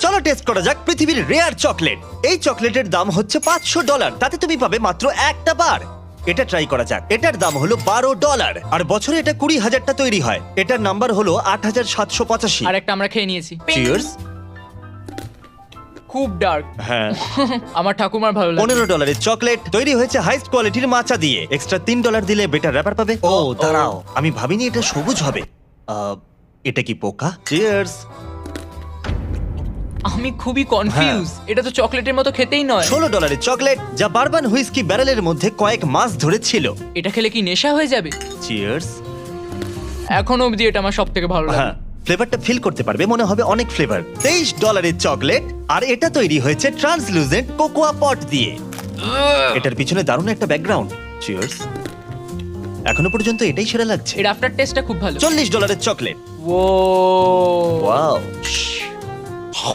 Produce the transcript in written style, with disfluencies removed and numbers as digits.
চলো টেস্ট করা যাক পৃথিবীর রেয়ার চকলেট। এই চকলেটের দাম হচ্ছে $500, তাতে তুমি পাবে মাত্র একটা বার। এটা ট্রাই করা যাক। এটার দাম হলো $12, আর বছরে এটা 20,000টা তৈরি হয়। এটার নাম্বার হলো 8,785। আর একটা আমরা খেয়ে নিয়েছি। চিয়ার্স। খুব ডার্ক। হ্যাঁ। আমার ঠাকুমার ভালো লাগে। $15 চকলেট তৈরি হয়েছে হাইস্ট কোয়ালিটির মাচা দিয়ে। এক্সট্রা $3 দিলে বেটার র্যাপার পাবে। ও দাঁড়াও, আমি ভাবিনি এটা সবুজ হবে। এটা কি পোকা? চিয়ার্স। আমি খুবই কনফিউজ। এটা তো চকলেটের মতো খেতেই নয়। $16 চকলেট যা বারবান হুইস্কি ব্যারেলের মধ্যে কয়েক মাস ধরে ছিল। এটা খেলে কি নেশা হয়ে যাবে? চিয়ার্স। এখনো অবধি এটা আমার সব থেকে ভালো লাগে। হ্যাঁ, ফ্লেভারটা ফিল করতে পারবে, মনে হবে অনেক ফ্লেভার। $23 চকলেট, আর এটা তৈরি হয়েছে ট্রান্সলুসেন্ট কোকোয়া পট দিয়ে। এটার পিছনে দারুণ একটা ব্যাকগ্রাউন্ড। চিয়ার্স। এখনো পর্যন্ত এটাই সেরা লাগছে। এর আফটার টেস্টটা খুব ভালো। $40 চকলেট। ও ওয়াও।